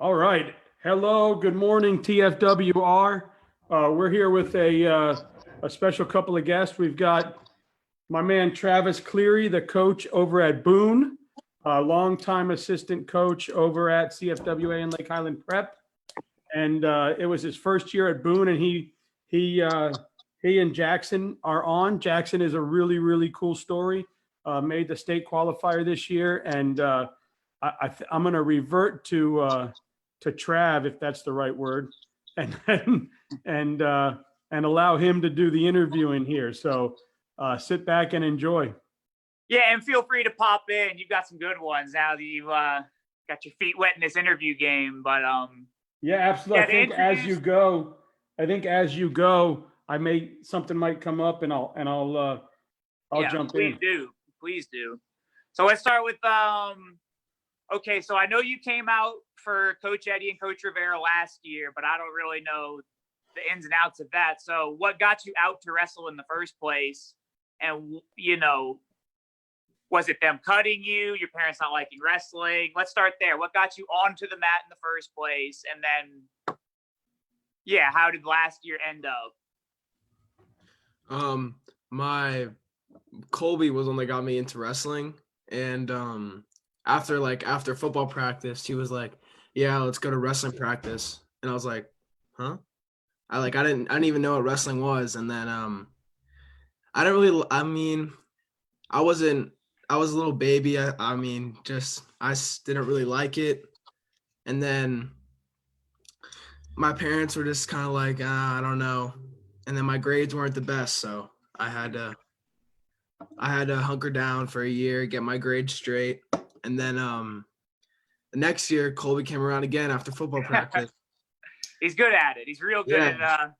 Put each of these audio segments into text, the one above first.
All right. Hello. Good morning, TFWR. We're here with a special couple of guests. We've got my man Travis Cleary, the coach over at Boone, a longtime assistant coach over at CFWA and Lake Highland Prep, and it was his first year at Boone. And he and Jackson are on. Jackson is a really cool story. Made the state qualifier this year, and I'm going to revert to Trav, if that's the right word, and and and allow him to do the interviewing here. So sit back and enjoy. Yeah, and feel free to pop in. You've got some good ones now that you've got your feet wet in this interview game. But yeah, absolutely. Yeah, I think as you go, something might come up, and I'll jump in. Please do. So let's start with okay, so I know you came out for Coach Eddie and Coach Rivera last year, but I don't really know the ins and outs of that. So what got you out to wrestle in the first place? And, was it them cutting you, your parents not liking wrestling? Let's start there. What got you onto the mat in the first place? And then, yeah, how did last year end up? My Colby was one that got me into wrestling, and after football practice, he was like, "Yeah, let's go to wrestling practice." And I was like, "Huh?" I didn't even know what wrestling was. And then I was a little baby. I didn't really like it. And then my parents were just kind of like, I don't know. And then my grades weren't the best, so I had to hunker down for a year, get my grades straight. And then the next year, Colby came around again after football practice. He's good at it. He's real good at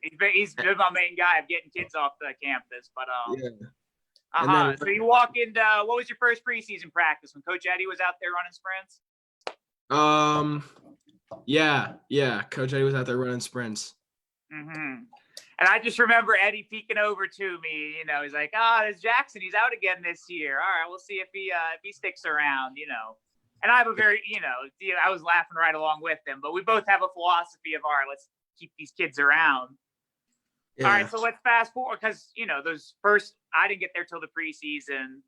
he's my main guy of getting kids off the campus. But so you walk into what was your first preseason practice when Coach Eddie was out there running sprints? Yeah. Coach Eddie was out there running sprints. Mm-hmm. And I just remember Eddie peeking over to me. He's like, there's Jackson. He's out again this year. All right, we'll see if he sticks around. And I have a very, I was laughing right along with him. But we both have a philosophy of, all right, let's keep these kids around. Yeah. All right, so let's fast forward because, I didn't get there till the preseason.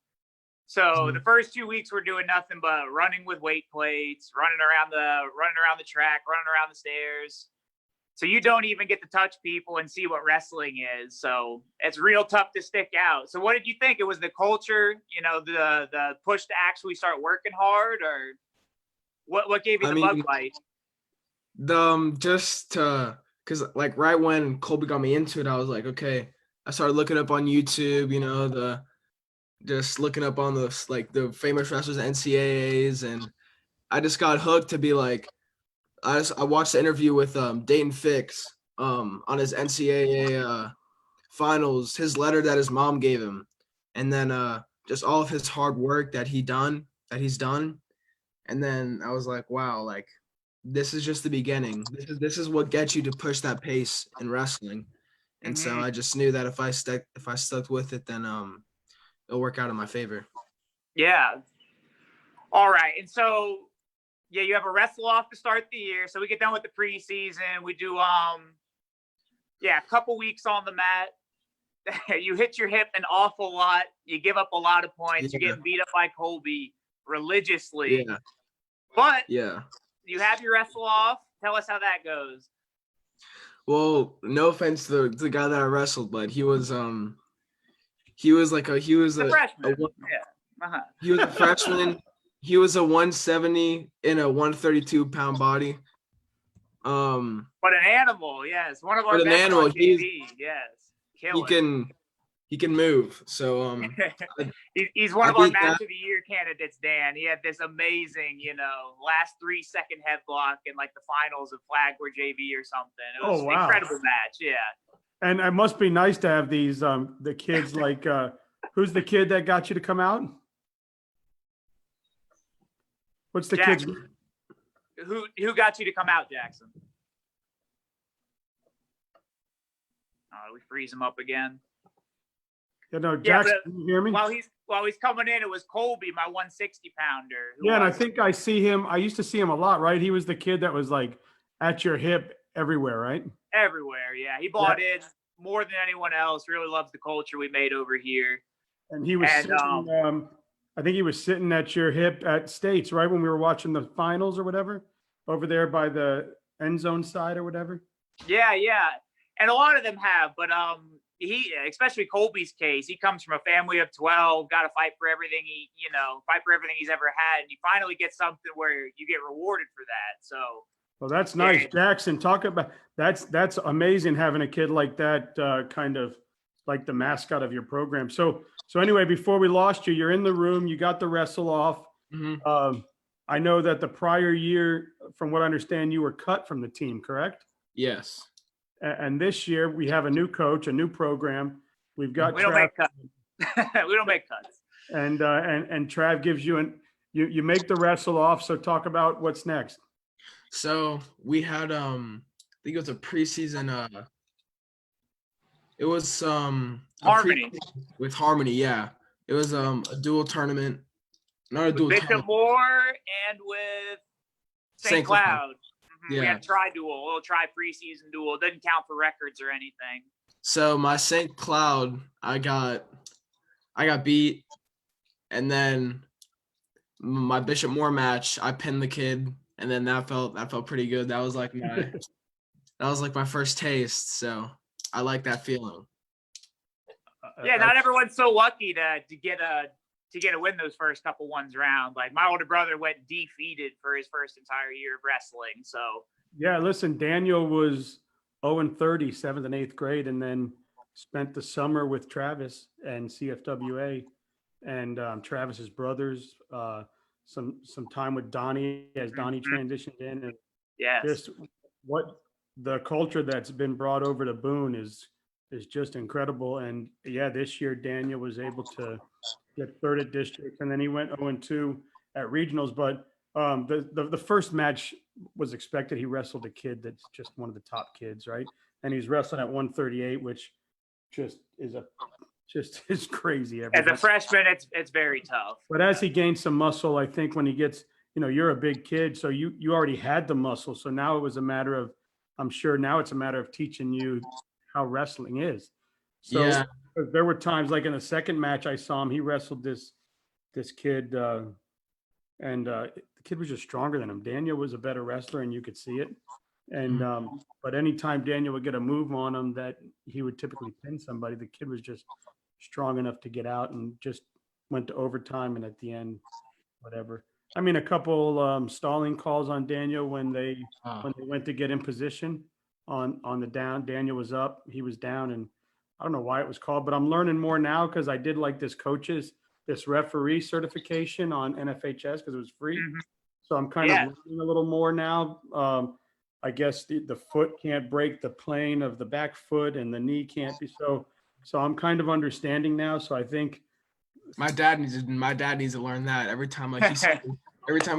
So the first 2 weeks we're doing nothing but running with weight plates, running around the track, running around the stairs. So you don't even get to touch people and see what wrestling is. So it's real tough to stick out. So what did you think? It was the culture, the push to actually start working hard, or what gave you the bug bite? Because right when Colby got me into it, I was like, okay. I started looking up on YouTube, just looking up on the famous wrestlers, NCAAs, and I just got hooked to be like. I watched the interview with Dayton Fix on his NCAA finals, his letter that his mom gave him, and then just all of his hard work that he's done. And then I was like, wow, like this is just the beginning. This is what gets you to push that pace in wrestling. And so I just knew that if I stuck with it, then it'll work out in my favor. Yeah. All right. And so yeah, you have a wrestle off to start the year. So we get done with the preseason. We do, a couple weeks on the mat. You hit your hip an awful lot. You give up a lot of points. You're getting beat up by Colby religiously. Yeah. But you have your wrestle off. Tell us how that goes. Well, no offense to the guy that I wrestled, but he was a freshman. He was a freshman. He was a 170 in a 132-pound body. But an animal, yes. One of our best on TV, yes. He can move. So he's one of our match of the year candidates, Dan. He had this amazing, last 3-second headlock in like the finals of Flag or JV or something. It was an incredible match, yeah. And it must be nice to have these the kids like who's the kid that got you to come out? What's the kid's? Who got you to come out, Jackson? We freeze him up again. You know, Yeah, Jackson, but can you hear me? while he's coming in, it was Colby, my 160 pounder. Yeah, and I think I see him. I used to see him a lot, right? He was the kid that was like at your hip everywhere, right? everywhere. Yeah, he bought in more than anyone else. Really loves the culture we made over here. And he was And sitting, I think he was sitting at your hip at States, right? When we were watching the finals or whatever, over there by the end zone side or whatever. yeah, and a lot of them have, but he, especially Colby's case, he comes from a family of 12, got to fight for everything he's ever had, and he finally gets something where you get rewarded for that. So, well, that's nice, Jackson. Talk about that's amazing having a kid like that, kind of like the mascot of your program. So anyway, before we lost you, you're in the room. You got the wrestle off. I know that the prior year, from what I understand, you were cut from the team, correct? Yes. And this year we have a new coach, a new program. We've got we don't make cuts. We don't make cuts. And Trav gives you you make the wrestle off. So talk about what's next. So we had I think it was a preseason it was Harmony with Harmony, yeah. It was a dual tournament. Not a with dual Bishop tournament. Moore and with St. Cloud. Yeah. We had tri-duel, a little tri-preseason duel. It doesn't count for records or anything. So my St. Cloud, I got beat, and then my Bishop Moore match, I pinned the kid, and then that felt pretty good. That was like my first taste. So I like that feeling. Yeah, not everyone's so lucky to get a win those first couple ones round. Like my older brother went defeated for his first entire year of wrestling. So yeah, listen, Daniel was 0-30, 7th and 8th grade, and then spent the summer with Travis and CFWA and Travis's brothers. Some time with Donnie as Donnie transitioned in, and just what the culture that's been brought over to Boone is just incredible. And yeah, this year Daniel was able to get third at district, and then he went 0-2 at regionals. But the first match was expected. He wrestled a kid that's just one of the top kids, right? And he's wrestling at 138, which just is crazy. As a freshman, it's very tough. But as he gains some muscle, I think when he gets, you're a big kid, so you already had the muscle. So now it was a matter of, I'm sure now it's a matter of teaching you how wrestling is. So yeah. There were times like in the second match I saw him, he wrestled this kid, and the kid was just stronger than him. Daniel was a better wrestler, and you could see it. And but anytime Daniel would get a move on him that he would typically pin somebody, the kid was just strong enough to get out and just went to overtime, and at the end, whatever. I mean, a couple stalling calls on Daniel when they went to get in position on the down. Daniel was up, he was down, and I don't know why it was called, but I'm learning more now because I did like this referee certification on NFHS because it was free. So I'm kind of learning a little more now. I guess the foot can't break the plane of the back foot, and the knee can't be so I'm kind of understanding now. So I think my dad needs to learn that every time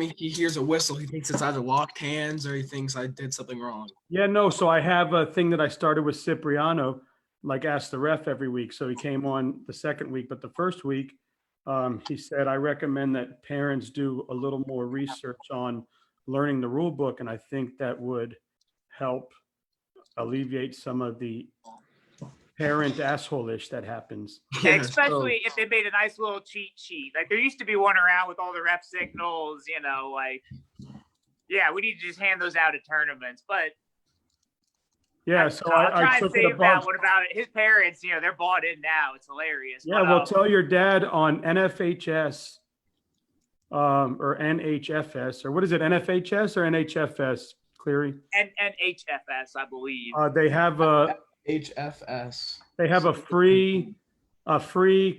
he hears a whistle, he thinks it's either locked hands or he thinks I did something wrong. Yeah, no. So I have a thing that I started with Cipriano, like ask the ref every week. So he came on the second week, but the first week he said, I recommend that parents do a little more research on learning the rule book. And I think that would help alleviate some of the parent asshole-ish that happens. Yeah, especially if they made a nice little cheat sheet. Like there used to be one around with all the rep signals, like, yeah, we need to just hand those out at tournaments. But yeah, I'll try and save that. What about it? His parents, they're bought in now. It's hilarious. Yeah, well, tell your dad on NFHS or NHFS, or what is it, NFHS or NHFS, Cleary? NHFS, I believe. They have a HFS. They have a free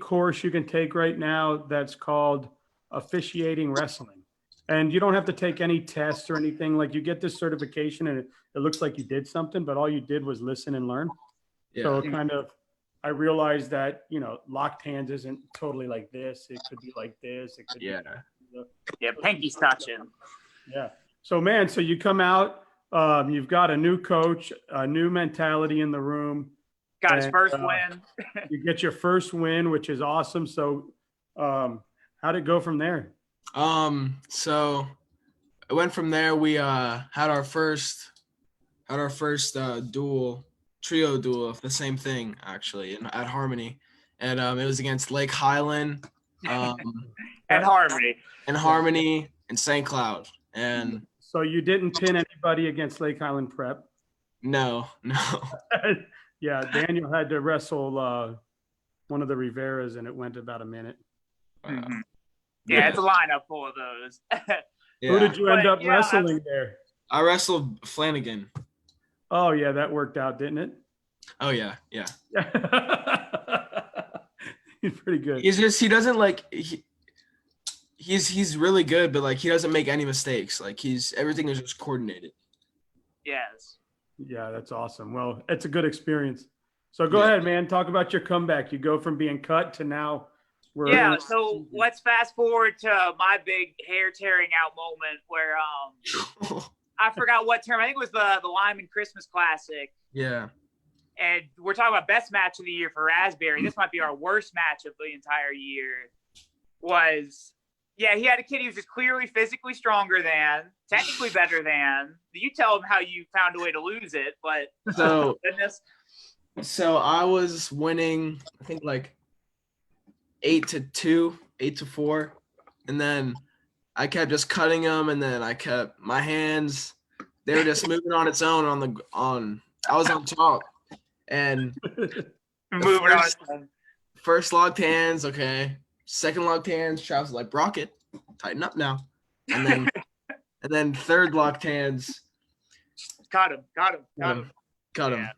course you can take right now that's called Officiating Wrestling. And you don't have to take any tests or anything. Like you get this certification and it looks like you did something, but all you did was listen and learn. Yeah. So kind of, I realized that, locked hands isn't totally like this. It could be like this. It could be pinky's touching. Yeah. So man, so you come out, you've got a new coach, a new mentality in the room. Got his And, first win. You get your first win, which is awesome. So, how'd it go from there? So it went from there. We had our first trio duel of the same thing actually at Harmony, and it was against Lake Highland, And Harmony. and Harmony and St. Cloud. And So you didn't pin anybody against Lake Highland Prep. no. Yeah, Daniel had to wrestle one of the Riveras, and it went about a minute. Mhm. Yeah, it's a lineup full of those. Who did you end But, up yeah, wrestling there? I wrestled Flanagan. Oh yeah, that worked out, didn't it? Oh yeah. He's pretty good. He doesn't like he's really good, but like he doesn't make any mistakes. Like everything is just coordinated. Yes. Yeah, that's awesome. Well, it's a good experience. So go ahead, man. Talk about your comeback. You go from being cut to now Yeah, so let's fast forward to my big hair tearing out moment where I forgot what term. I think it was the Lyman Christmas Classic. Yeah. And we're talking about best match of the year for Raspberry. This might be our worst match of the entire year. He had a kid he was just clearly physically stronger than, technically better than. You tell him how you found a way to lose it, but So goodness. So I was winning, I think like 8-2, 8-4, and then I kept just cutting them, and then I kept my hands. They were just moving on its own I was on top, and Moving on. first locked hands, okay. Second locked hands, Travis was like, Brocket, tighten up now, and then third locked hands. Got him. Cut him. Yeah.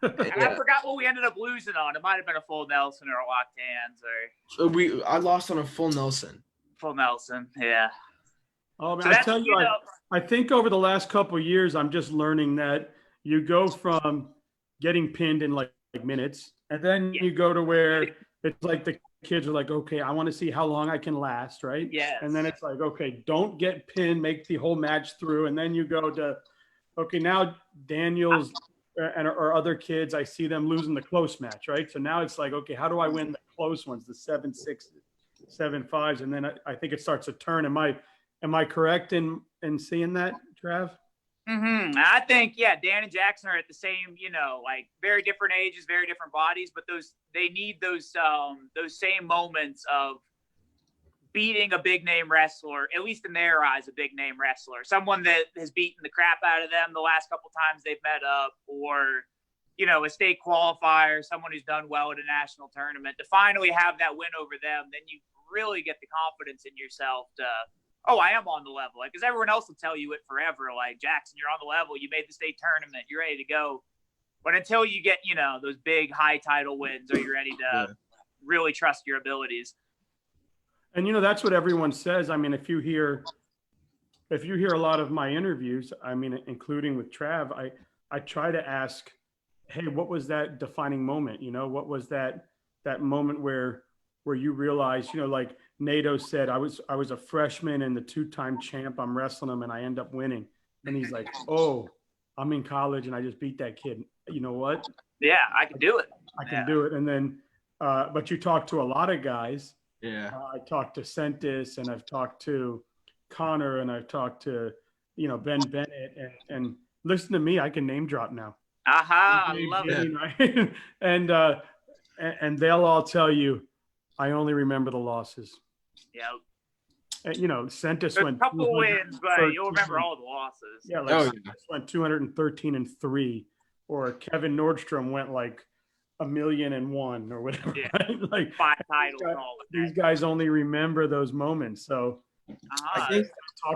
And I forgot what we ended up losing on. It might have been a full Nelson or a locked hands or I lost on a full Nelson. Full Nelson, yeah. Oh man, So I tell you, know, I think over the last couple of years, I'm just learning that you go from getting pinned in like minutes, and then you go to where it's like the kids are like, okay, I want to see how long I can last, right? Yes. And then it's like, okay, don't get pinned, make the whole match through, and then you go to, okay, now Daniel's or other kids, I see them losing the close match, right? So now it's like, okay, how do I win the close ones, the 7-6, 7-5s, and then I think it starts to turn. Am I correct in seeing that, Trav? Mm-hmm. I think, Dan and Jackson are at the same, like very different ages, very different bodies, but they need those same moments of beating a big name wrestler, at least in their eyes, a big name wrestler, someone that has beaten the crap out of them the last couple times they've met up, or, a state qualifier, someone who's done well at a national tournament. To finally have that win over them, then you really get the confidence in yourself to, I am on the level. Like, because everyone else will tell you it forever. Like, Jackson, you're on the level. You made the state tournament. You're ready to go. But until you get, those big high title wins, are you ready to really trust your abilities? And that's what everyone says. I mean, if you hear a lot of my interviews, I mean, including with Trav, I try to ask, hey, what was that defining moment? What was that moment where you realize, like Nato said, I was a freshman and the 2-time champ, I'm wrestling him and I end up winning. And he's like, oh, I'm in college and I just beat that kid. You know what? Yeah, I can do it. I can do it. And then, but you talk to a lot of guys. Yeah. I talked to Sentis, and I've talked to Connor, and I've talked to, Ben Bennett, and listen to me, I can name drop now. Aha, I love it. And they'll all tell you, I only remember the losses. Yep. And, Sentis There's went a couple wins, but you'll remember all the losses. Yeah, Sentis went 213-3, or Kevin Nordstrom went like 1,000,001 or whatever. Yeah. Right? Like 5 titles. These guys only remember those moments. So I think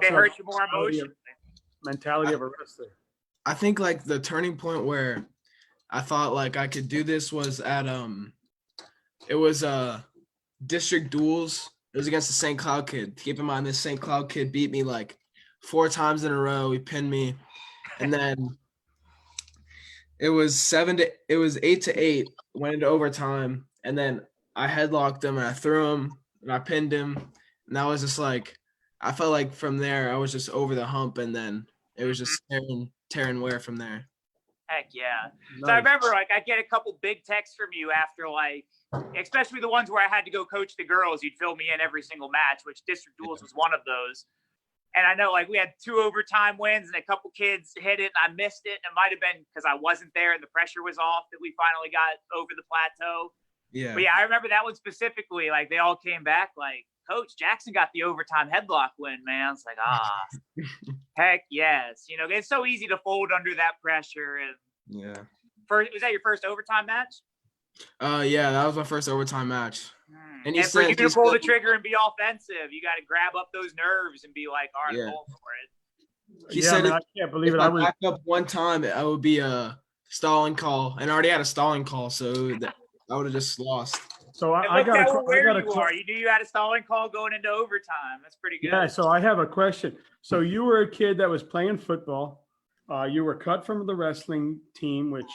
they hurt you more emotionally. Mentality of a wrestler. I think like the turning point where I thought like I could do this was at it was district duels. It was against the St. Cloud kid. Keep in mind, this St. Cloud kid beat me like 4 times in a row. He pinned me, and then it was 8-8. Went into overtime, and then I headlocked him and I threw him and I pinned him, and that was just like I felt like from there I was just over the hump, and then it was just tearing wear from there. Heck yeah. So I Nice. remember, like, I get a couple big texts from you after, like, especially the ones where I had to go coach the girls. You'd fill me in every single match, which District Duels was one of those. And I know, like, we had 2 overtime wins and a couple kids hit it and I missed it. It might have been because I wasn't there and the pressure was off that we finally got over the plateau. Yeah. But yeah, I remember that one specifically. Like, they all came back like, Coach, Jackson got the overtime headlock win, man. It's like, heck yes. You know, it's so easy to fold under that pressure. And Yeah. was that your first overtime match? Yeah, that was my first overtime match. And for you to pull the trigger and be offensive, you got to grab up those nerves and be like, all right, I'm going for it. He said, I can't believe it. I was backed up one time. I would be a stalling call, and I already had a stalling call, so I would have just lost. So I got you knew you had a stalling call going into overtime. That's pretty good. Yeah. So I have a question. So you were a kid that was playing football. You were cut from the wrestling team, which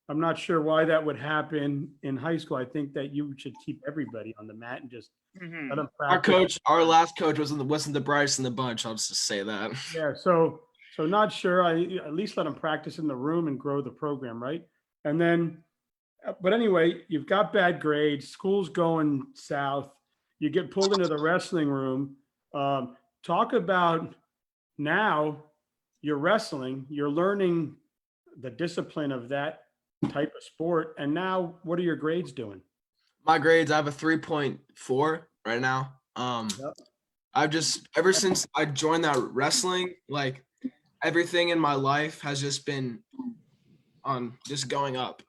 I'm not sure why that would happen in high school. I think that you should keep everybody on the mat and just let them practice. Our last coach wasn't the brightest in the bunch. I'll just say that. Yeah. So not sure. I at least let them practice in the room and grow the program, right? And then, but anyway, you've got bad grades. School's going south. You get pulled into the wrestling room. Talk about now you're wrestling. You're learning the discipline of that type of sport. And now what are your grades doing? My grades, I have a 3.4 right now. I've just, ever since I joined that wrestling, like everything in my life has just been on just going up.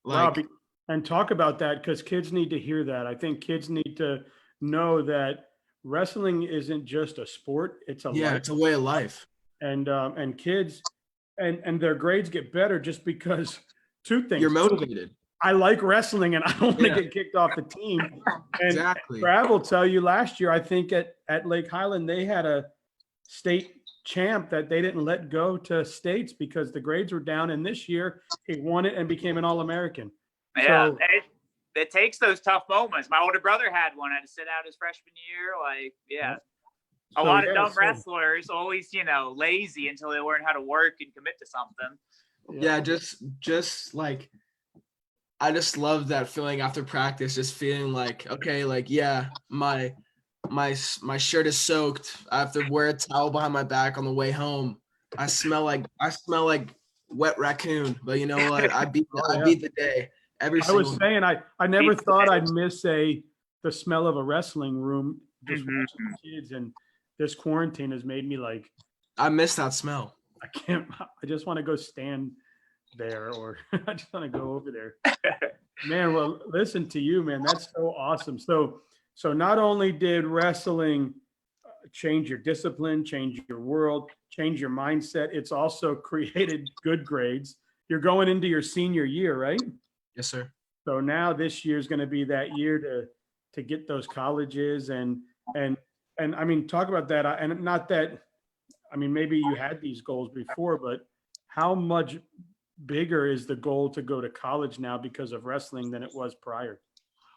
Like, wow, and talk about that because kids need to hear that. I think kids need to know that wrestling isn't just a sport; it's a life. It's a way of life. And kids and their grades get better just because 2 things. You're motivated. I like wrestling and I don't want to get kicked off the team. And exactly. Trav will tell you last year, I think at Lake Highland, they had a state champ that they didn't let go to states because the grades were down. And this year he won it and became an All-American. Yeah. So, it takes those tough moments. My older brother had one. I had to sit out his freshman year. Like, yeah. A lot of dumb wrestlers always, lazy until they learn how to work and commit to something. Yeah, just like, I just love that feeling after practice, just feeling like, okay, like, yeah, my shirt is soaked. I have to wear a towel behind my back on the way home. I smell like wet raccoon, but you know what? I beat the day. I was saying I never thought I'd miss the smell of a wrestling room just watching kids, and this quarantine has made me like, I miss that smell. I just want to go stand there, or I just want to go over there. Man, well, listen to you, man. That's so awesome. So not only did wrestling change your discipline, change your world, change your mindset, it's also created good grades. You're going into your senior year, right? Yes, sir. So now this year is going to be that year to get those colleges and I mean, talk about that. And not that, I mean, maybe you had these goals before, but how much bigger is the goal to go to college now because of wrestling than it was prior?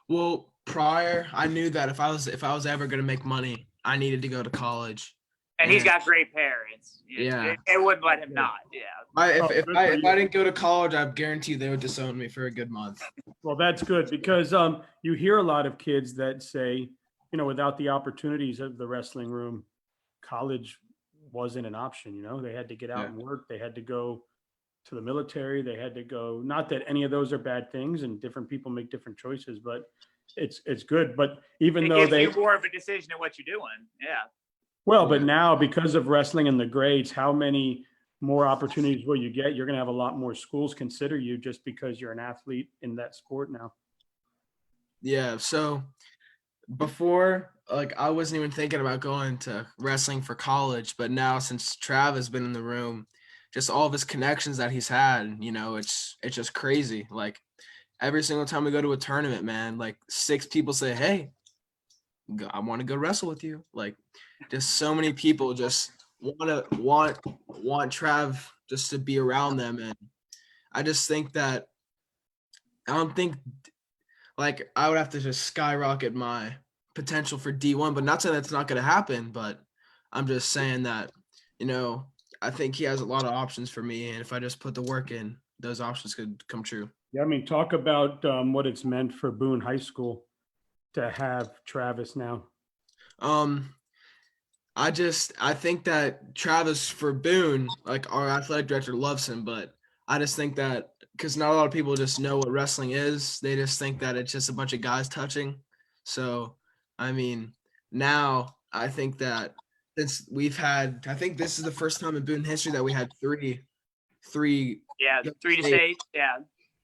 Well, prior, I knew that if I was ever going to make money, I needed to go to college. And he's got great parents. Yeah. They wouldn't let him not. Yeah. If I didn't go to college, I guarantee they would disown me for a good month. Well, that's good because you hear a lot of kids that say, without the opportunities of the wrestling room, college wasn't an option. They had to get out and work. They had to go to the military. They had to go, not that any of those are bad things and different people make different choices, but it's good. But even though they give you more of a decision in what you're doing. Yeah. Well, but now because of wrestling and the grades, how many more opportunities will you get? You're going to have a lot more schools consider you just because you're an athlete in that sport now. Yeah. So before, like, I wasn't even thinking about going to wrestling for college, but now since Trav has been in the room, just all of his connections that he's had, it's just crazy. Like every single time we go to a tournament, man, like 6 people say, hey, I want to go wrestle with you. Like just so many people just want Trav just to be around them. And I just think that I don't think like I would have to just skyrocket my potential for D1, but not saying that's not going to happen, but I'm just saying that, I think he has a lot of options for me. And if I just put the work in, those options could come true. Yeah, I mean, talk about what it's meant for Boone High School to have Travis now. Um, I think that Travis for Boone, like our athletic director loves him, but I just think that because not a lot of people just know what wrestling is, they just think that it's just a bunch of guys touching. So, I mean, now I think that since I think this is the first time in Boone history that we had three. Yeah, 3 to state. Yeah.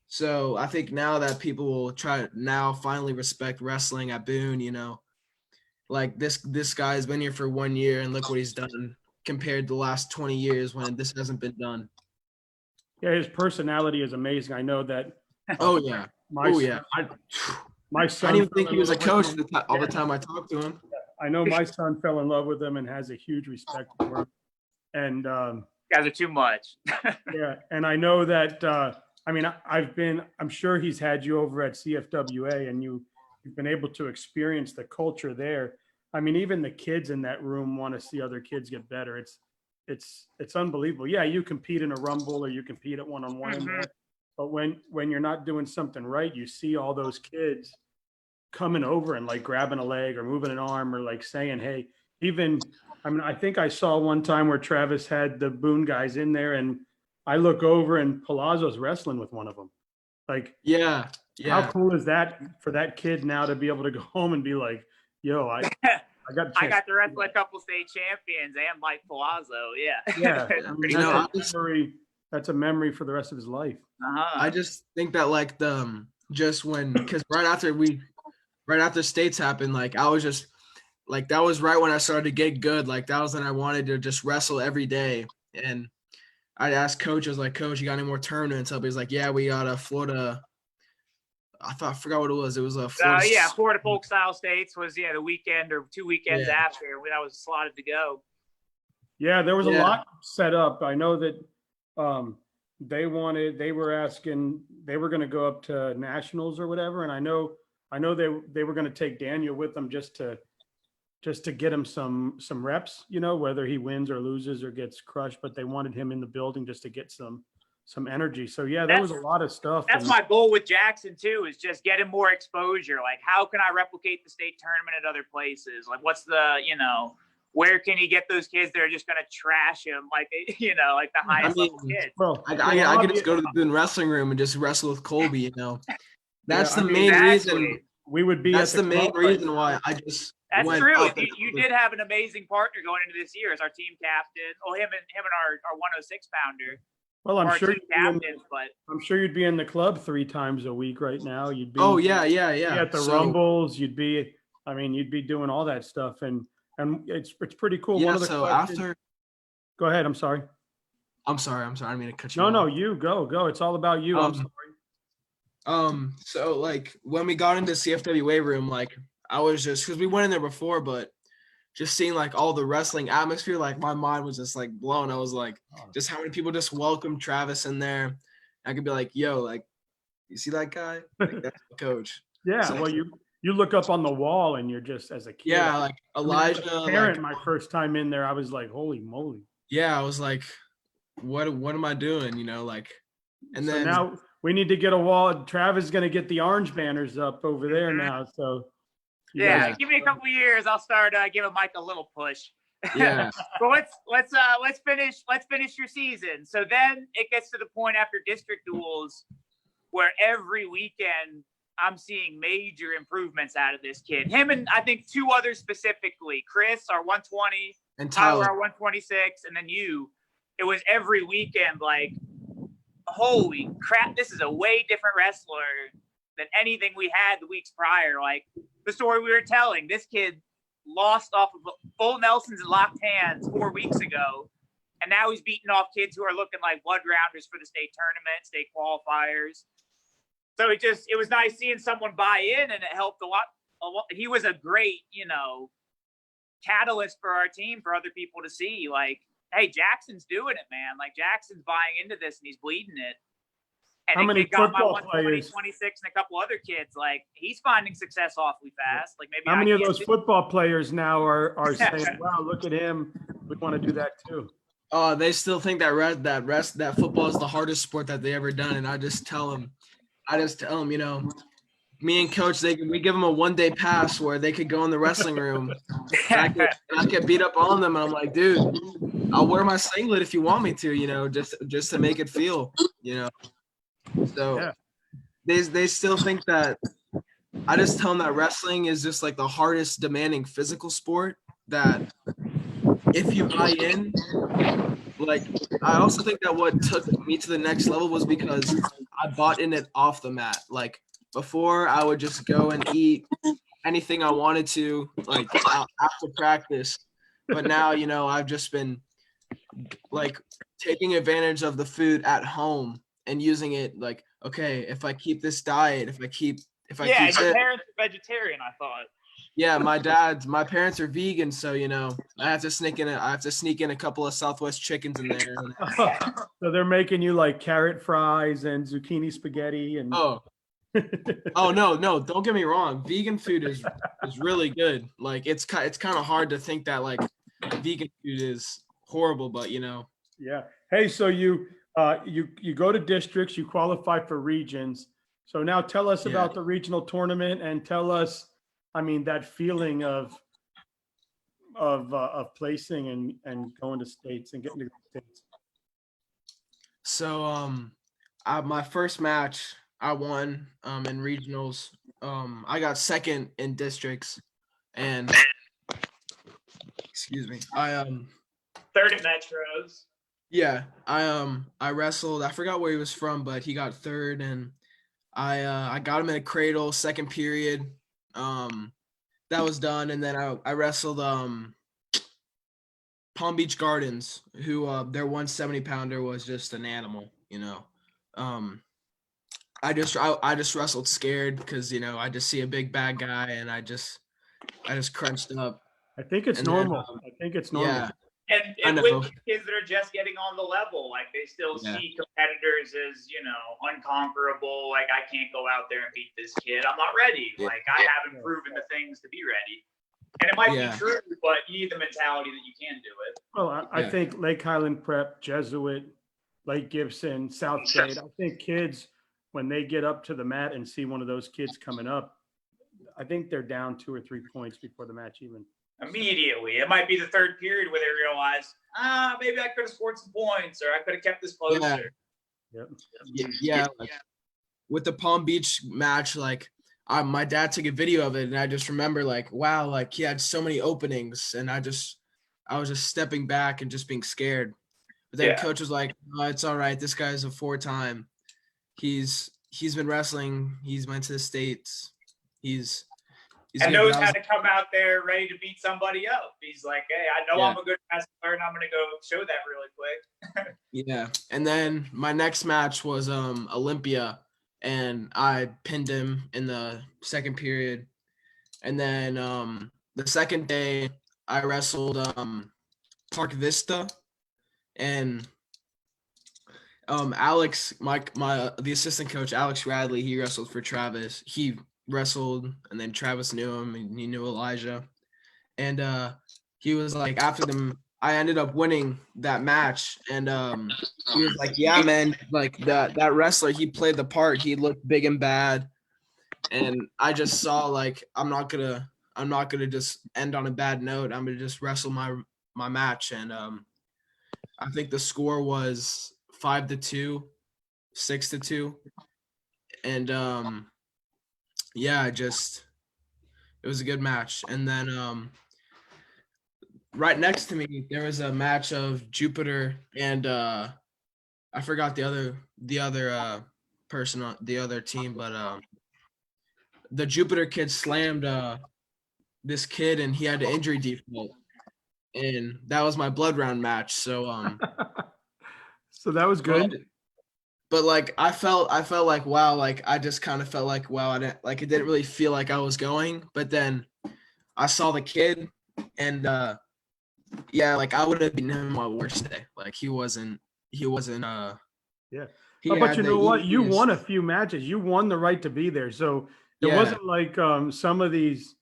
So I think now that people will try now finally respect wrestling at Boone, like this guy has been here for 1 year and look what he's done compared to the last 20 years when this hasn't been done. Yeah, his personality is amazing. I know that. Oh yeah. My I son. didn't even think he was a coach all the time I talked to him. I know my son fell in love with him and has a huge respect for him. And guys are too much. yeah, and I know that. I mean, I'm sure he's had you over at CFWA, and you've been able to experience the culture there. I mean, even the kids in that room want to see other kids get better. It's unbelievable. Yeah, you compete in a rumble or you compete at one-on-one, Mhm. but when you're not doing something right, you see all those kids coming over and like grabbing a leg or moving an arm or like saying, hey, I mean, I think I saw one time where Travis had the Boone guys in there and I look over and Palazzo's wrestling with one of them. Like, Yeah. how cool is that for that kid now to be able to go home and be like, yo, I got to wrestle a couple state champions and Mike Palazzo. Yeah. Yeah. I mean, that's a memory for the rest of his life. I just think that like because right after states happened, like I was just like that was right when I started to get good. Like that was when I wanted to just wrestle every day. And I'd ask coach, I was like, Coach, you got any more tournaments up? He's like, yeah, we got a Florida. I forgot what it was. It was a Florida. Florida folk style states was the weekend or 2 weekends after that was slotted to go. Yeah, there was a lot set up. I know that they were asking, they were going to go up to nationals or whatever, and I know they were going to take Daniel with them just to get him some reps, whether he wins or loses or gets crushed, but they wanted him in the building just to get some energy. So yeah, there was a lot of stuff. That's my goal with Jackson too, is just get him more exposure. Like, how can I replicate the state tournament at other places? Like, what's the, where can he get those kids that are just going to trash him? Like, like the highest level kids. Well, I could just go to the Boone wrestling room and just wrestle with Colby, That's the main reason. We would be. That's the main reason why I just. That's true. You did have an amazing partner going into this year as our team captain. Oh, him and our 106 pounder. Well, I'm sure you'd be in the club 3 times a week right now. You'd be. Oh yeah. At the Rumbles, you'd be doing all that stuff, and it's pretty cool. Yeah. One of the so questions, after. Go ahead. I'm sorry. I didn't mean to cut you. No, you go. It's all about you. I'm sorry. So like when we got into CFWA room, like I was just because we went in there before, but just seeing like all the wrestling atmosphere, like my mind was just like blown. I was like, just how many people just welcomed Travis in there. I could be like, yo, like, you see that guy? Like, that's the coach. Yeah. So, well, you look up on the wall and you're just as a kid. Yeah, like Elijah. As a parent, my first time in there, I was like, holy moly. Yeah, I was like, what am I doing? And then now we need to get a wall. Travis is going to get the orange banners up over there now. So give me a couple of years. I'll start giving Mike a little push. Yeah. But let's finish your season. So then it gets to the point after district duels where every weekend I'm seeing major improvements out of this kid. Him and I think 2 others specifically, Chris, our 120, and Tyler, our 126, and then you. It was every weekend like, holy crap, this is a way different wrestler than anything we had the weeks prior. Like the story we were telling, this kid lost off of full Nelsons and locked hands 4 weeks ago. And now he's beating off kids who are looking like blood rounders for the state tournament, state qualifiers. So it was nice seeing someone buy in, and it helped a lot. He was a great, catalyst for our team, for other people to see like, hey, Jackson's doing it, man. Like Jackson's buying into this and he's bleeding it. And how many football players? 26 and a couple other kids, like he's finding success awfully fast. Like maybe how many of those football players now are saying, "Wow, look at him. We want to do that too." They still think that football is the hardest sport that they ever done, and I just tell them, you know, me and coach, we give them a 1-day pass where they could go in the wrestling room, and I could beat up on them, and I'm like, dude, I'll wear my singlet if you want me to, you know, just to make it feel, you know. So Yeah. they still think that. I just tell them that wrestling is just like the hardest demanding physical sport that if you buy in, like I also think that what took me to the next level was because I bought in it off the mat. Like before I would just go and eat anything I wanted to, like after practice. But now, you know, I've just been like taking advantage of the food at home and using it like, okay, if I keep this diet, if I keep Yeah, keep your it, parents are vegetarian, I thought. yeah, my parents are vegan, so you know, I have to sneak in a couple of Southwest chickens in there. So they're making you like carrot fries and zucchini spaghetti and Oh no, don't get me wrong. Vegan food is really good. Like it's kind of hard to think that like vegan food is horrible, but you know. Yeah. Hey, so you go to districts, you qualify for regions. So now tell us Yeah. about the regional tournament and tell us, I mean, that feeling of placing and going to states and getting to states. So my first match I won in regionals. I got second in districts, and excuse me. Third at Metros. Yeah, I wrestled. I forgot where he was from, but he got third, and I got him in a cradle second period. That was done, and then I wrestled Palm Beach Gardens, who their 170-pounder was just an animal, you know. I just wrestled scared because you know I just see a big bad guy and I just crunched up. I think it's And then, normal. I think it's normal. Yeah, And I know. with kids that are just getting on the level, like they still Yeah. see competitors as, you know, unconquerable. Like I can't go out there and beat this kid. I'm not ready. Yeah. Like I haven't proven the things to be ready. And it might Yeah. be true, but you need the mentality that you can do it. Well, I Yeah. think Lake Highland Prep, Jesuit, Lake Gibson, Southgate, I think kids, when they get up to the mat and see one of those kids coming up, I think they're down 2 or 3 points before the match even. Immediately. It might be the third period where they realize, maybe I could have scored some points or I could have kept this closer. Yep. Yeah. Like, with the Palm Beach match, like my dad took a video of it, and I just remember like, wow, like he had so many openings, and I was just stepping back and just being scared. But then coach was like, "Oh, it's all right. This guy's a 4-time. He's been wrestling. He's went to the States. He's and good." knows how to come out there ready to beat somebody up. He's like, hey, I know I'm a good wrestler, and I'm going to go show that really quick. Yeah. And then my next match was Olympia, and I pinned him in the second period. And then the second day I wrestled Park Vista, and Alex, the assistant coach, Alex Radley, he wrestled for Travis. He wrestled, and then Travis knew him, and he knew Elijah. And he was like, after them, I ended up winning that match, and he was like, yeah, man, like that wrestler, he played the part. He looked big and bad, and I just saw like I'm not gonna just end on a bad note. I'm gonna just wrestle my match, and I think the score was 5-2, 6-2, and yeah, it was a good match. And then right next to me there was a match of Jupiter and I forgot the other person on the other team, but the Jupiter kid slammed this kid, and he had an injury default, and that was my blood round match. So So that was good. But like I felt like wow, like I just kind of felt like wow, it didn't really feel like I was going. But then I saw the kid, and yeah, like I would have been him my worst day. Like he wasn't Yeah. he But had you the know what? You easiest- won a few matches. You won the right to be there. So it Yeah. wasn't like some of these,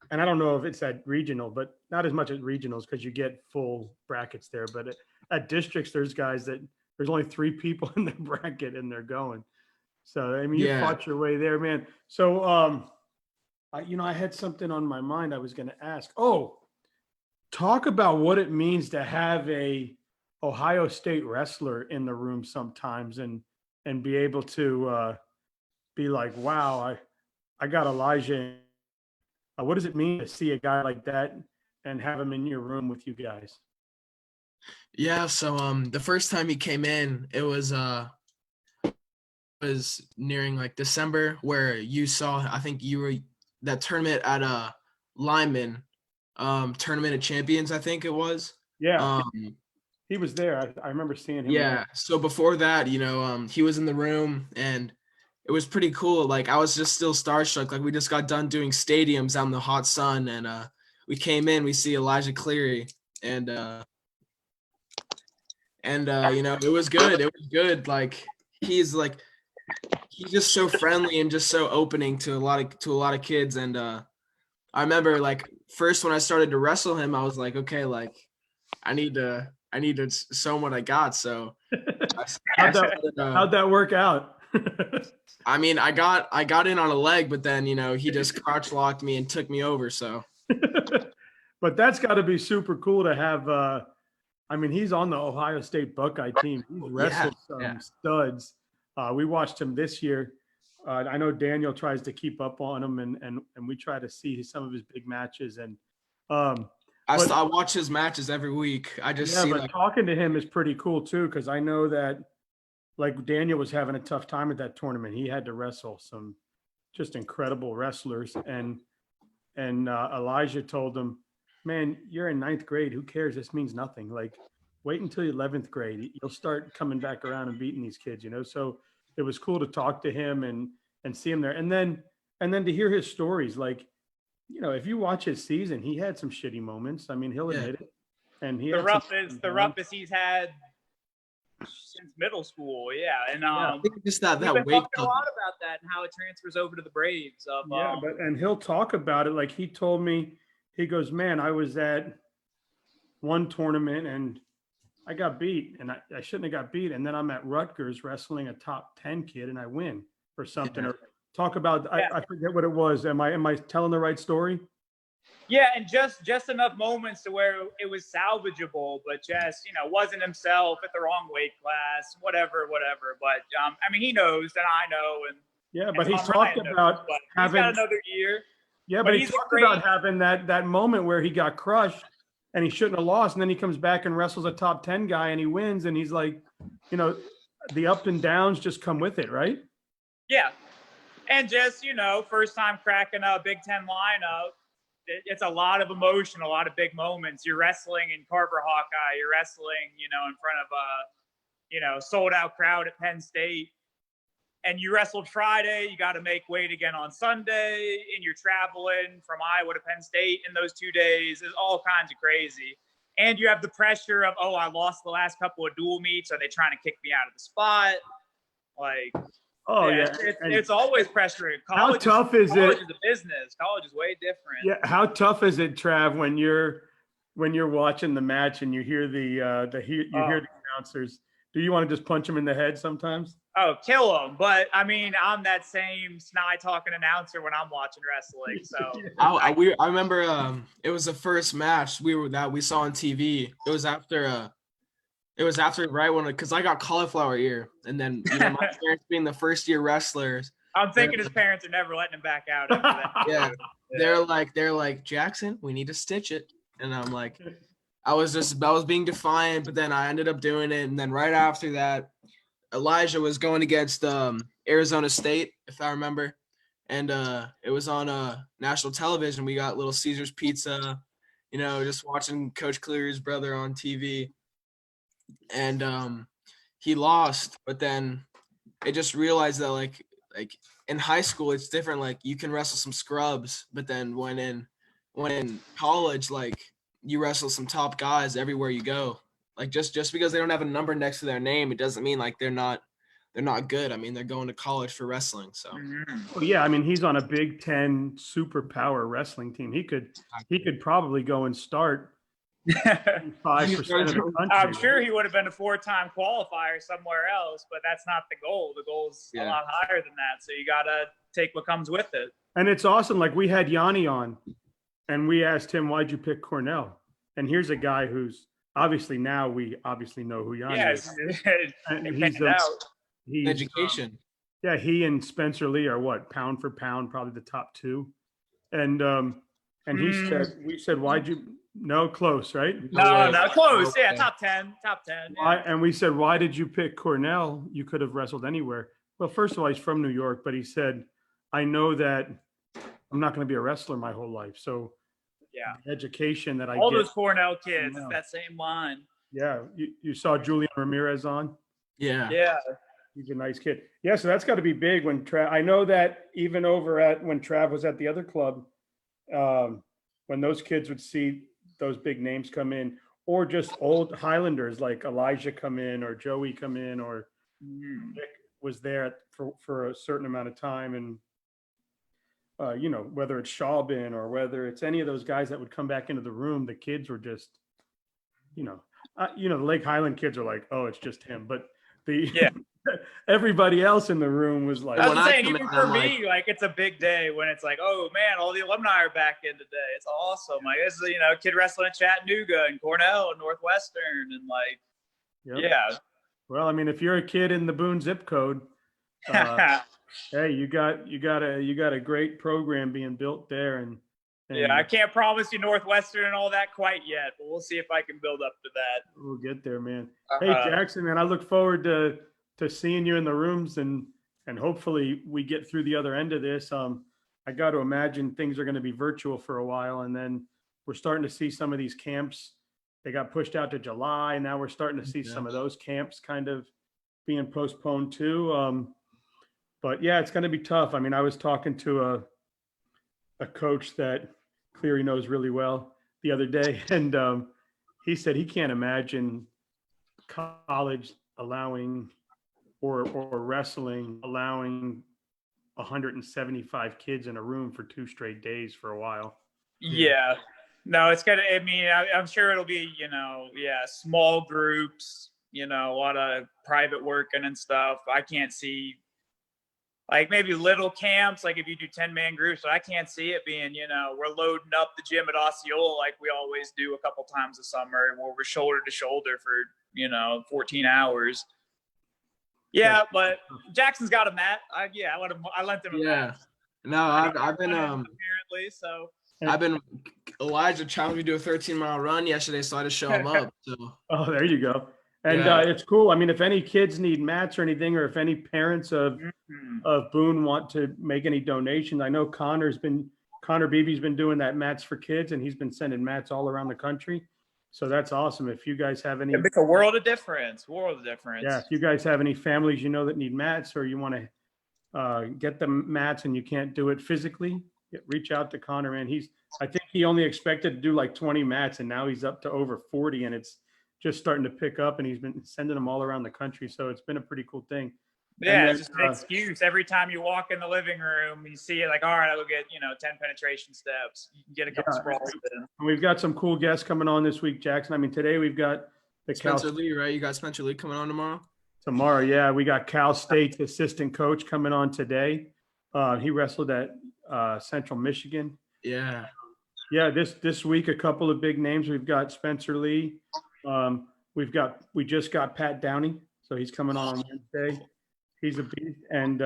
and I don't know if it's at regional, but not as much at regionals because you get full brackets there. But at districts, there's guys that there's only 3 people in the bracket and they're going. So, I mean, you Yeah. fought your way there, man. So, I had something on my mind I was going to ask. Oh, talk about what it means to have a Ohio State wrestler in the room sometimes and be able to be like, wow, I got Elijah. What does it mean to see a guy like that and have him in your room with you guys? Yeah, so the first time he came in, it was nearing like December, where you saw, I think you were that tournament at Lyman, Tournament of Champions, I think it was. Yeah, Um he was there. I remember seeing him. yeah, so before that, he was in the room, and it was pretty cool. Like, I was just still starstruck. Like, we just got done doing stadiums out in the hot sun, and we came in, we see Elijah Cleary, and it was good. It was good. Like, he's just so friendly and just so opening to a lot of kids. And I remember, like, first when I started to wrestle him, I was like, okay, like, I need to show him what I got. So how'd that work out? I mean, I got in on a leg, but then he just crotch locked me and took me over. So But that's got to be super cool to have. I mean, he's on the Ohio State Buckeye team. He's wrestled some studs. We watched him this year. I know Daniel tries to keep up on him, and we try to see some of his big matches. And I watch his matches every week. I just see, but talking to him is pretty cool too, because I know that like Daniel was having a tough time at that tournament. He had to wrestle some just incredible wrestlers, and Elijah told him, man, you're in 9th grade. Who cares? This means nothing. Like, wait until 11th grade. You'll start coming back around and beating these kids, So it was cool to talk to him and see him there. And then to hear his stories. Like, if you watch his season, he had some shitty moments. I mean, he'll admit it. And the roughest he's had since middle school. Yeah. And I think just that we've been weight talking a lot about that and how it transfers over to the Braves. And he'll talk about it. Like, he told me, he goes, man, I was at one tournament and I got beat, and I shouldn't have got beat. And then I'm at Rutgers wrestling a top 10 kid and I win or something. Or talk about, I forget what it was. Am I telling the right story? Yeah, and just enough moments to where it was salvageable, but just, wasn't himself at the wrong weight class, whatever. But I mean, he knows that I know, and but he's talked about having, he's got another year. Yeah, but he talked about having that moment where he got crushed and he shouldn't have lost, and then he comes back and wrestles a top 10 guy and he wins, and he's like, the up and downs just come with it, right? Yeah, and just first time cracking a Big Ten lineup. It's a lot of emotion, a lot of big moments. You're wrestling in Carver Hawkeye. You're wrestling, in front of a, sold out crowd at Penn State. And you wrestled Friday. You got to make weight again on Sunday. And you're traveling from Iowa to Penn State in those 2 days. It's all kinds of crazy. And you have the pressure of, I lost the last couple of dual meets. Are they trying to kick me out of the spot? Like, it's always pressure. How tough is it? College is a business. College is way different. Yeah. How tough is it, Trav, when you're watching the match and you hear hear the announcers? Do you want to just punch them in the head sometimes? Oh, kill them. But I mean, I'm that same snide talking announcer when I'm watching wrestling. So I remember it was the first match we saw on TV. It was after right when, because I got cauliflower ear, and then my parents being the first year wrestlers. I'm thinking his parents are never letting him back out after that. Yeah. They're like, Jackson, we need to stitch it. And I'm like, I was being defiant, but then I ended up doing it. And then right after that, Elijah was going against Arizona State, if I remember. And it was on national television. We got Little Caesar's Pizza, just watching Coach Cleary's brother on TV. And he lost, but then I just realized that like in high school it's different. Like, you can wrestle some scrubs, but then when in college, like, you wrestle some top guys everywhere you go. Like, just because they don't have a number next to their name, it doesn't mean like they're not good. I mean, they're going to college for wrestling. So well, yeah, I mean, he's on a Big Ten superpower wrestling team. He could probably go and start 5% of the country. I'm sure he would have been a 4-time qualifier somewhere else, but that's not the goal. The goal's a lot higher than that. So you got to take what comes with it. And it's awesome. Like we had Yanni on and we asked him, why'd you pick Cornell? And here's a guy who's obviously now we obviously know who Yanni is. And he's Education. Yeah, he and Spencer Lee are what, pound for pound, probably the top two. And he said, we said, why'd you, no, close, right? No, close. Yeah, top 10. Yeah. And we said, why did you pick Cornell? You could have wrestled anywhere. Well, first of all, he's from New York, but he said, I know that I'm not going to be a wrestler my whole life. So the education that I all get, those Cornell kids, it's that same line. Yeah. You saw Julian Ramirez on? Yeah. He's a nice kid. Yeah, so that's got to be big when I know that even over when Trav was at the other club, when those kids would see those big names come in, or just old Highlanders like Elijah come in, or Joey come in, or Nick was there for a certain amount of time, and whether it's Schaubin or whether it's any of those guys that would come back into the room, the kids were just, the Lake Highland kids are like, oh, it's just him, but everybody else in the room was like, I was saying, even for me, like it's a big day when it's like, oh man, all the alumni are back in today. It's awesome. Like this is, kid wrestling in Chattanooga and Cornell and Northwestern and like, Well, I mean, if you're a kid in the Boone zip code, hey, you got a great program being built there, and I can't promise you Northwestern and all that quite yet, but we'll see if I can build up to that. We'll get there, man. Hey, Jackson, man, I look forward to seeing you in the rooms, and hopefully we get through the other end of this. I got to imagine things are going to be virtual for a while, and then we're starting to see some of these camps. They got pushed out to July. Now we're starting to see some of those camps kind of being postponed too. But yeah, it's going to be tough. I mean, I was talking to a coach that Cleary knows really well the other day, and he said he can't imagine college allowing or wrestling allowing 175 kids in a room for 2 straight days for a while. Yeah. No, it's gonna, I mean, I'm sure it'll be, small groups, a lot of private working and stuff. I can't see, like maybe little camps, like if you do 10-man groups, but I can't see it being, we're loading up the gym at Osceola like we always do a couple times a summer, where we're shoulder to shoulder for, 14 hours. Yeah, but Jackson's got a mat. I lent him a mat. No, I've been apparently, so Elijah challenged me to do a 13-mile run yesterday, so I just show him up. So. Oh, there you go. And it's cool. I mean, if any kids need mats or anything, or if any parents of Boone want to make any donations, I know Connor Beebe's been doing that mats for kids, and he's been sending mats all around the country. So that's awesome. If you guys have any, it's a world of difference. Yeah, if you guys have any families that need mats, or you want to get the mats and you can't do it physically, reach out to Connor, man. I think he only expected to do like 20 mats, and now he's up to over 40, and it's just starting to pick up, and he's been sending them all around the country. So it's been a pretty cool thing. Yeah, it's just an excuse. Every time you walk in the living room, you see it like, all right, I'll get, 10 penetration steps. You can get a couple sprawls in. And we've got some cool guests coming on this week, Jackson. I mean, today we've got Spencer Lee, right? You got Spencer Lee coming on tomorrow? Tomorrow, yeah. We got Cal State's assistant coach coming on today. He wrestled at Central Michigan. Yeah. Yeah, this week, a couple of big names. We've got Spencer Lee. We just got Pat Downey, so he's coming on Wednesday. He's a beast. And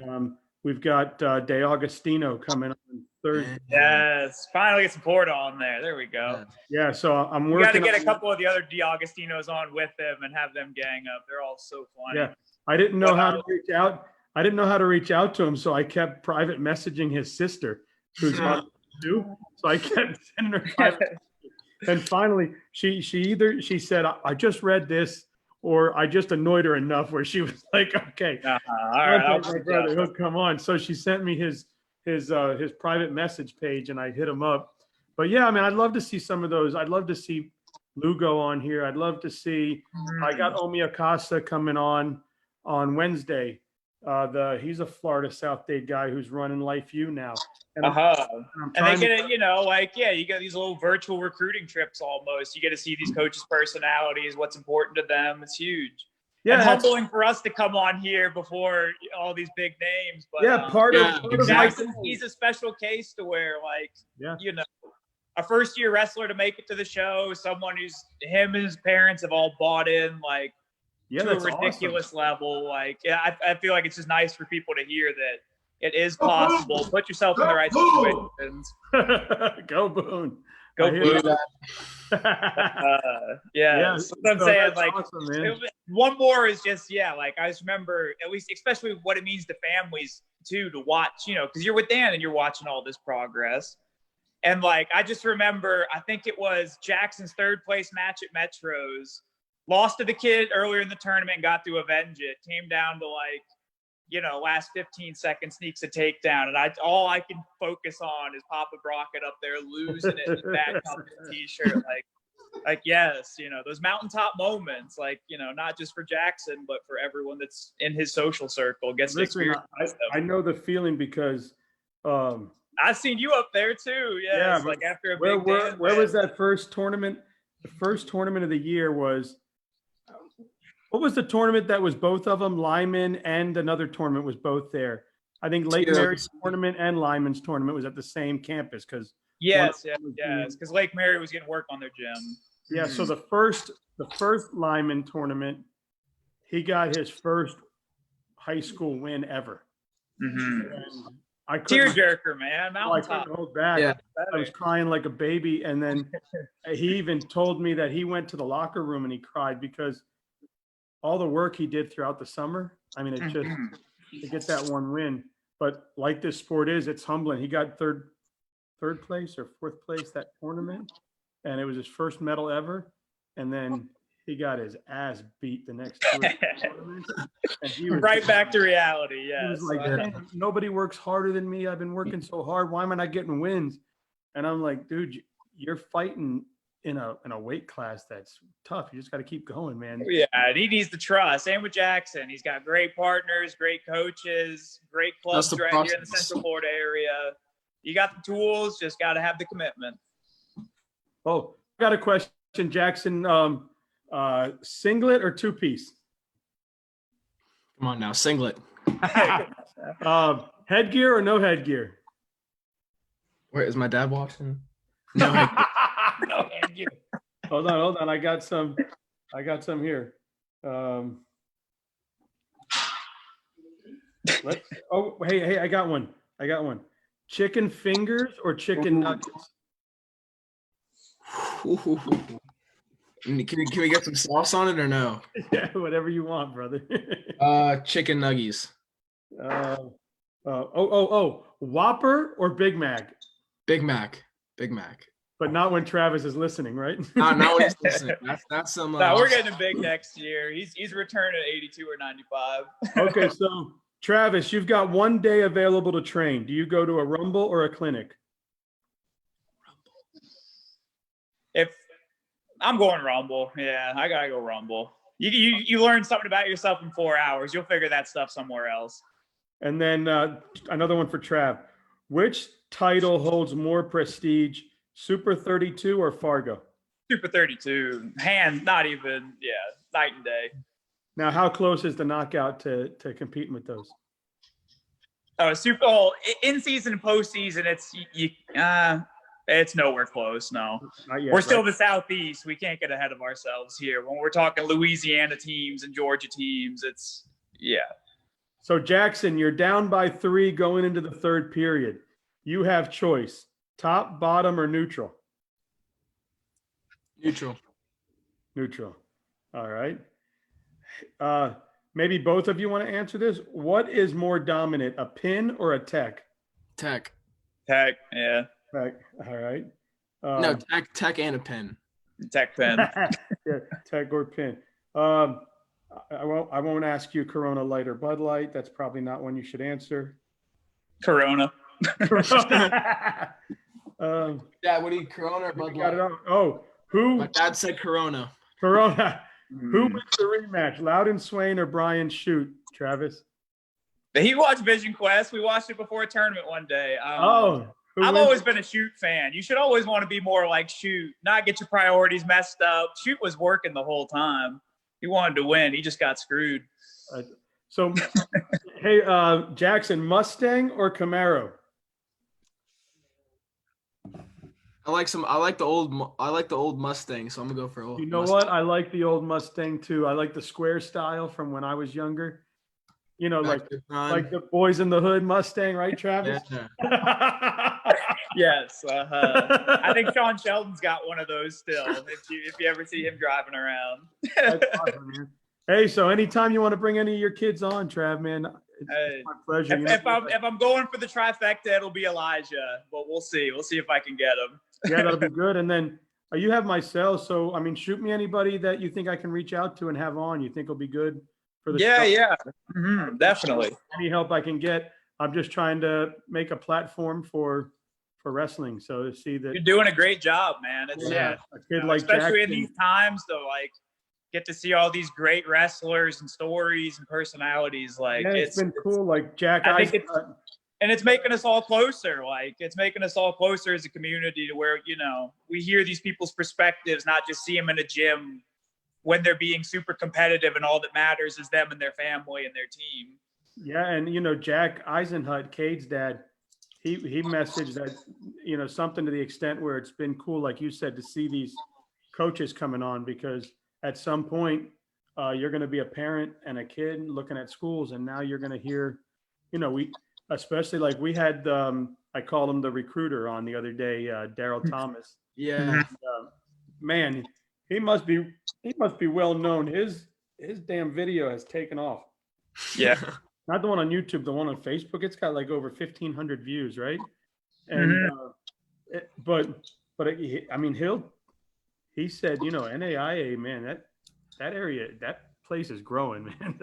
we've got De Agostino coming on Thursday. Yes, finally get some Porta on there. There we go. Yeah, so I'm working. We got to get a couple of the other De Agostinos on with them and have them gang up. They're all so funny. Yeah, I didn't know how to reach out. I didn't know how to reach out to him, so I kept private messaging his sister, who's on too. So I kept sending her private. And finally, she said, I just read this, or I just annoyed her enough where she was like, okay, all right, my brother, he'll come on. So she sent me his private message page, and I hit him up. But yeah, I mean, I'd love to see some of those. I'd love to see Lugo on here. I'd love to see. I got Omi Acosta coming on Wednesday. He's a Florida South Dade guy who's running Life U now. And I'm, Uh-huh. and I'm And they trying to- get it, you know, like, yeah, you get these little virtual recruiting trips almost. You get to see these coaches' personalities, what's important to them. It's huge. yeah, And that's- humbling for us to come on here before all these big names. But yeah, part yeah, of my Jackson, goal- he's a special case to where, like, Yeah. you know, a first-year wrestler to make it to the show, someone who's him and his parents have all bought in, like, yeah, to a that's ridiculous level. Like, yeah, I feel like it's just nice for people to hear that it is possible. Put yourself in the right situations. Awesome. Go Boone. Go I hear Boone. that. Yeah, Yeah, so I'm so saying, that's like, awesome, man. one more is just, yeah, like, I just remember, at least, especially what it means to families, too, to watch, you know, because you're with Dan and you're watching all this progress. And, like, I just remember, I think it was Jackson's third place match at Metros. Lost to the kid earlier in the tournament and got to avenge it. Came down to, like, you know, last 15 seconds, sneaks a takedown. And all I can focus on is Papa Brocket up there losing it in the back company t-shirt. Like, yes, you know, those mountaintop moments, like, you know, not just for Jackson, but for everyone that's in his social circle gets to Listen, experience I them. know the feeling because I've seen you up there too. Yes, Yeah, like after a where, big where, Dan where was win. that first tournament? The first tournament of the year was, what was the tournament that was both of them? Lyman and another tournament was both there. I think Lake Yeah. Mary's tournament and Lyman's tournament was at the same campus because Yes, one of them was yes, because Lake Mary was getting work on their gym. yeah. So the first Lyman tournament, he got his first high school win ever. Mm-hmm. And I couldn't, Tearjerker, man, I mountaintop. couldn't hold back. Yeah. I was crying like a baby. And then he even told me that he went to the locker room and he cried because all the work he did throughout the summer. I mean, it just Mhm. to get that one win. But like this sport is, it's humbling. He got third place or fourth place that tournament, and it was his first medal ever. And then he got his ass beat the next two tournaments. And he was Right back to reality. He Yes. was like, "Man, nobody works harder than me. I've been working so hard. Why am I not getting wins?" And I'm like, "Dude, you're fighting in a weight class that's tough. You just got to keep going, man." Yeah, and he needs the trust. Same with Jackson. He's got great partners, great coaches, great clubs That's the right here in the process. Central Florida area. You got the tools, just got to have the commitment. Oh, got a question, Jackson. Singlet or two piece? Come on now, singlet. Headgear or no headgear? Where is my dad watching? No. No headgear. Hold on. I got some here. Hey, I got one. Chicken fingers or chicken nuggets? Can we get some sauce on it or no? Yeah, whatever you want, brother. Chicken nuggies. Whopper or Big Mac? Big Mac. But not when Travis is listening, right? Not when he's listening. That's some. No, we're getting him big next year. He's returning at 82 or 95. Okay, so Travis, you've got one day available to train. Do you go to a Rumble or a clinic? If I'm going Rumble, yeah, I gotta go Rumble. You learn something about yourself in 4 hours. You'll figure that stuff somewhere else. And then another one for Trav. Which title holds more prestige, Super 32 or Fargo? Super 32, not even, night and day. Now, how close is the knockout to competing with those? Super Bowl in season and postseason, it's nowhere close. No, Not yet, we're still right? the Southeast. We can't get ahead of ourselves here. When we're talking Louisiana teams and Georgia teams, So Jackson, you're down by 3 going into the third period. You have choice: top, bottom, or neutral. Neutral. All right. Maybe both of you want to answer this. What is more dominant, a pin or a tech? Tech. Tech, yeah, Tech. All right. No, tech and a pin. Tech pen. Yeah, tech or pin. I won't ask you Corona Light or Bud Light. That's probably not one you should answer. Corona. Dad, what do you Corona or Bud Got it Light? on. Oh, who? My dad said Corona. Corona. Who Mm. wins the rematch, Loudon Swain or Brian Shoot? Travis. He watched Vision Quest. We watched it before a tournament one day. I've Who always is- been a Shoot fan. You should always want to be more like Shoot, not get your priorities messed up. Shoot was working the whole time. He wanted to win. He just got screwed. So, hey, Jackson, Mustang or Camaro? I like the old Mustang, so I'm gonna go for old. You know Mustang. what? I like the old Mustang too. I like the square style from when I was younger. You know, Back to Ron. like the Boys in the Hood Mustang, right, Travis? Yeah. Yes. I think Sean Sheldon's got one of those still. If you ever see him driving around. That's awesome, man. Hey, so anytime you want to bring any of your kids on, Trav, man, it's my pleasure. If I'm going for the trifecta, it'll be Elijah, but we'll see. We'll see if I can get him. Yeah, that'll be good. And then you have my cell, so I mean, shoot me anybody that you think I can reach out to and have on. You think will be good for the show. Yeah, definitely. Any help I can get. I'm just trying to make a platform for wrestling. So to see that You're doing a great job, man. It's a kid like especially in Jackson- these times to like get to see all these great wrestlers and stories and personalities. Like yeah, it's been cool. Like Jack, I think and it's making us all closer. Like it's making us all closer as a community to where, you know, we hear these people's perspectives, not just see them in a gym when they're being super competitive and all that matters is them and their family and their team. Yeah, and you know, Jack Eisenhut, Cade's dad, he messaged that, you know, something to the extent where it's been cool, like you said, to see these coaches coming on, because at some point you're going to be a parent and a kid looking at schools, and now you're going to hear, you know, especially like we had I called him the recruiter on the other day, Daryl Thomas. Yeah. Man, he must be well known. His damn video has taken off. Yeah. Not the one on YouTube, the one on Facebook. It's got like over 1,500 views, right? And I mean, he said, you know, NAIA, man, that area, that place is growing, man.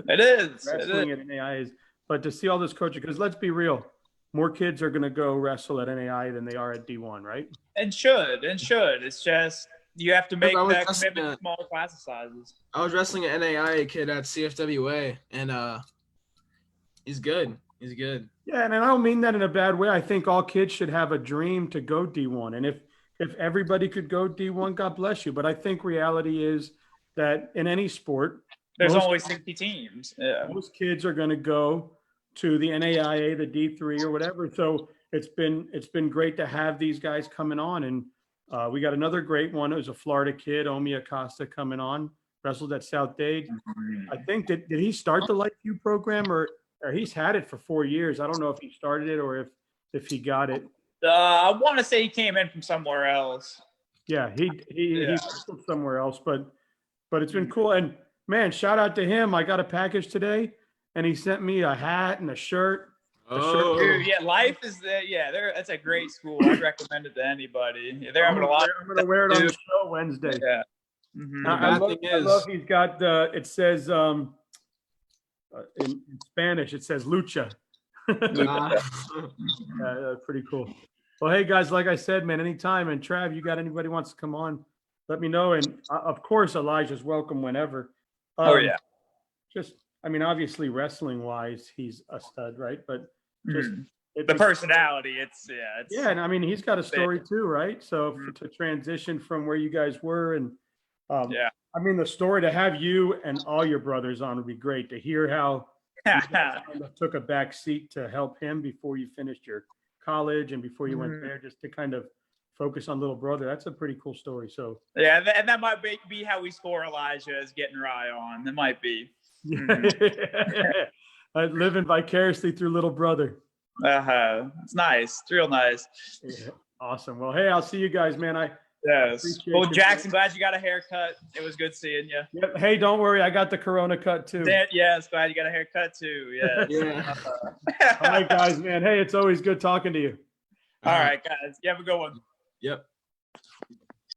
It is. Wrestling at NAIA is, but to see all this coaching, because let's be real, more kids are going to go wrestle at NAIA than they are at D1, right? And should. It's just you have to make that commitment to smaller class sizes. I was wrestling an NAIA kid at CFWA, and he's good. He's good. Yeah, and I don't mean that in a bad way. I think all kids should have a dream to go D1. And if everybody could go D1, God bless you. But I think reality is that in any sport, there's only 60 teams. Yeah. Most kids are going to go to the NAIA, the D3 or whatever. So it's been great to have these guys coming on. And we got another great one. It was a Florida kid, Omi Acosta, coming on, wrestled at South Dade. I think, did he start the Light View program or he's had it for 4 years. I don't know if he started it or if he got it. I want to say he came in from somewhere else. Yeah, he wrestled somewhere else, but it's been cool. And man, shout out to him. I got a package today, and he sent me a hat and a shirt. Oh, Dude, yeah, Life is that's a great school. I'd recommend it to anybody. They're having a lot. I'm gonna wear it on the show Wednesday. Yeah. I love he's got it says in Spanish it says lucha. Pretty cool. Well, hey guys, like I said, man, anytime. And Trav, you got anybody wants to come on, let me know. And of course, Elijah's welcome whenever. Oh yeah. Just, I mean, obviously wrestling wise, he's a stud, right? But just the personality, it's yeah. And I mean, he's got a story too, right? So to transition from where you guys were, and I mean, the story to have you and all your brothers on would be great to hear how you kind of took a back seat to help him before you finished your college and before you went there, just to kind of focus on little brother. That's a pretty cool story. So yeah, and that might be how we score Elijah, is getting Rye on. That might be. Living vicariously through little brother. It's nice. It's real nice. Yeah, awesome. Well, hey, I'll see you guys, man. Yes. Well, Jackson, glad you got a haircut. It was good seeing you. Yep. Hey, don't worry, I got the Corona cut too. Yes, glad you got a haircut too. Yes. Yeah. All right, guys, man. Hey, it's always good talking to you. All right, guys. You have a good one. Yep.